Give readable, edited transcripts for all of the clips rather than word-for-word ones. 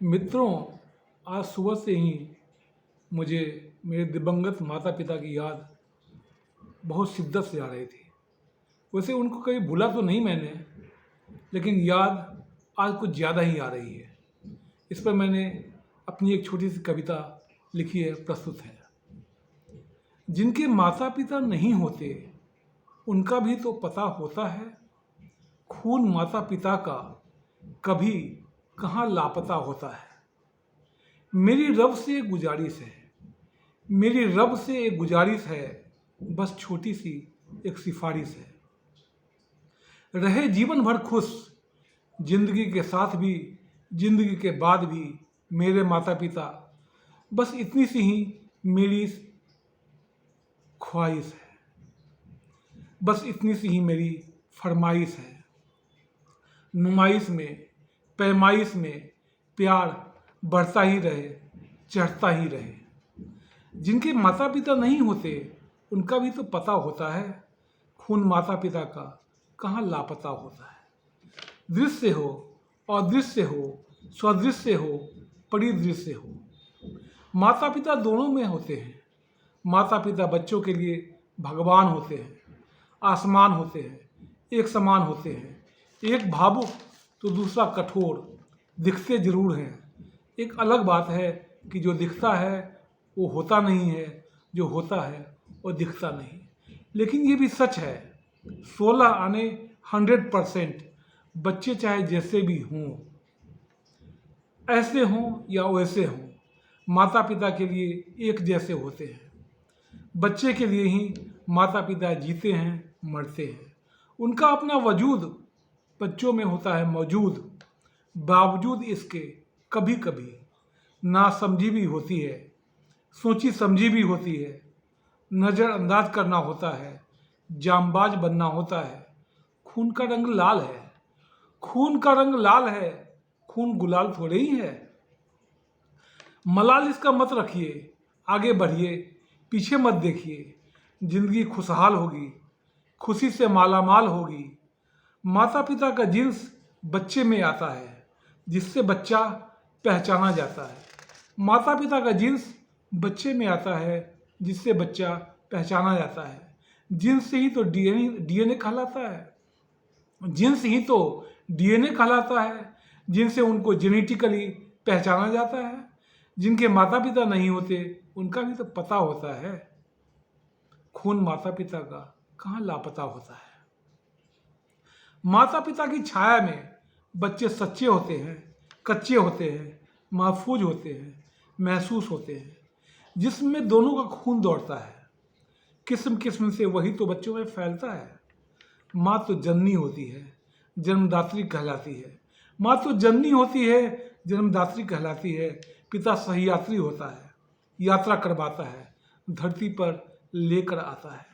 मित्रों, आज सुबह से ही मुझे मेरे दिवंगत माता पिता की याद बहुत शिद्दत से आ रही थी। वैसे उनको कभी भूला तो नहीं मैंने, लेकिन याद आज कुछ ज़्यादा ही आ रही है। इस पर मैंने अपनी एक छोटी सी कविता लिखी है, प्रस्तुत है। जिनके माता पिता नहीं होते उनका भी तो पता होता है, खून माता पिता का कभी कहाँ लापता होता है। मेरी रब से एक गुजारिश है, मेरी रब से एक गुजारिश है, बस छोटी सी एक सिफारिश है। रहे जीवन भर खुश, जिंदगी के साथ भी, जिंदगी के बाद भी मेरे माता पिता, बस इतनी सी ही मेरी ख्वाहिश है, बस इतनी सी ही मेरी फरमाइश है। नुमाइश में, पैमाइश में प्यार बढ़ता ही रहे, चढ़ता ही रहे। जिनके माता पिता नहीं होते उनका भी तो पता होता है, खून माता पिता का कहाँ लापता होता है। दृश्य हो, अदृश्य हो, स्वदृश्य हो, परिदृश्य हो, माता पिता दोनों में होते हैं। माता पिता बच्चों के लिए भगवान होते हैं, आसमान होते हैं, एक समान होते हैं। एक भावुक तो दूसरा कठोर, दिखते जरूर हैं। एक अलग बात है कि जो दिखता है वो होता नहीं है, जो होता है वो दिखता नहीं। लेकिन ये भी सच है, 16 आने 100% बच्चे चाहे जैसे भी हों, ऐसे हों या वैसे हों, माता पिता के लिए एक जैसे होते हैं। बच्चे के लिए ही माता पिता जीते हैं, मरते हैं। उनका अपना वजूद बच्चों में होता है मौजूद, बावजूद इसके कभी कभी नासमझी भी होती है, सोची समझी भी होती है। नज़रअंदाज करना होता है, जामबाज बनना होता है। खून का रंग लाल है, खून का रंग लाल है, खून गुलाल थोड़े ही है। मलाल इसका मत रखिए, आगे बढ़िए, पीछे मत देखिए। जिंदगी खुशहाल होगी, खुशी से मालामाल होगी। माता पिता का जिन्स बच्चे में आता है, जिससे बच्चा पहचाना जाता है। माता पिता का जिन्स बच्चे में आता है, जिससे बच्चा पहचाना जाता है। जिन्स से ही तो डीएनए कहलाता है, जिन्स ही तो डीएनए कहलाता है, जिनसे उनको जेनेटिकली पहचाना जाता है। जिनके माता पिता नहीं होते उनका भी तो पता होता है, खून माता पिता का कहाँ लापता होता है। माता पिता की छाया में बच्चे सच्चे होते हैं, कच्चे होते हैं, महफूज होते हैं, महसूस होते हैं। जिसमें दोनों का खून दौड़ता है, किस्म किस्म से वही तो बच्चों में फैलता है। माँ तो जननी होती है, जन्मदात्री कहलाती है। माँ तो जननी होती है, जन्मदात्री कहलाती है। पिता सही यात्री होता है, यात्रा करवाता है, धरती पर लेकर आता है।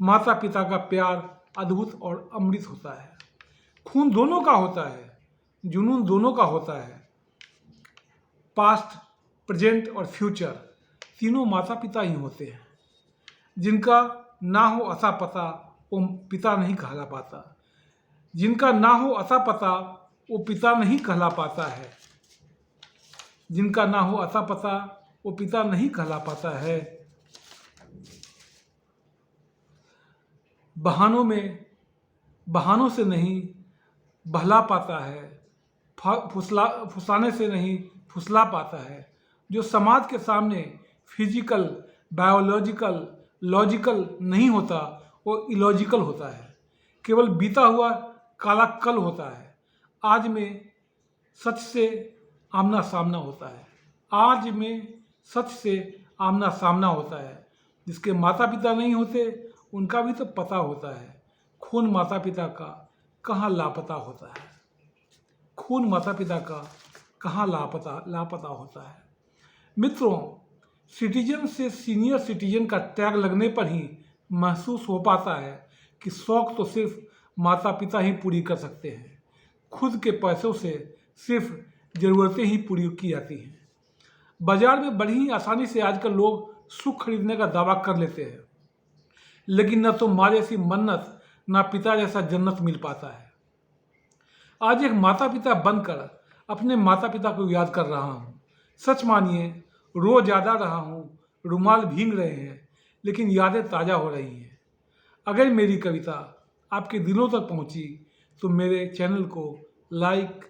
माता पिता का प्यार अद्भुत और अमृत होता है। खून दोनों का होता है, जुनून दोनों का होता है। पास्ट, प्रेजेंट और फ्यूचर तीनों माता पिता ही होते हैं। जिनका ना हो अता पता वो पिता नहीं कहला पाता, जिनका ना हो अता पता वो पिता नहीं कहला पाता है। जिनका ना हो अता पता वो पिता नहीं कहला पाता है। बहानों से नहीं बहला पाता है, फुसलाने से नहीं फुसला पाता है। जो समाज के सामने फिजिकल, बायोलॉजिकल, लॉजिकल नहीं होता वो इलॉजिकल होता है। केवल बीता हुआ काला कल होता है। आज में सच से आमना सामना होता है, आज में सच से आमना सामना होता है। जिसके माता पिता नहीं होते उनका भी तो पता होता है, खून माता पिता का कहाँ लापता होता है। खून माता पिता का कहाँ लापता होता है। मित्रों, सिटीजन से सीनियर सिटीजन का टैग लगने पर ही महसूस हो पाता है कि शौक तो सिर्फ माता पिता ही पूरी कर सकते हैं। खुद के पैसों से सिर्फ ज़रूरतें ही पूरी की जाती हैं। बाजार में बड़ी ही आसानी से आजकल लोग सुख खरीदने का दावा कर लेते हैं, लेकिन न तो माँ जैसी मन्नत, ना पिता जैसा जन्नत मिल पाता है। आज एक माता पिता बनकर अपने माता पिता को याद कर रहा हूँ। सच मानिए, रो ज़्यादा रहा हूँ, रुमाल भीग रहे हैं, लेकिन यादें ताज़ा हो रही हैं। अगर मेरी कविता आपके दिलों तक पहुँची तो मेरे चैनल को लाइक,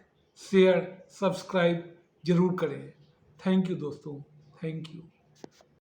शेयर, सब्सक्राइब जरूर करें। थैंक यू दोस्तों, थैंक यू।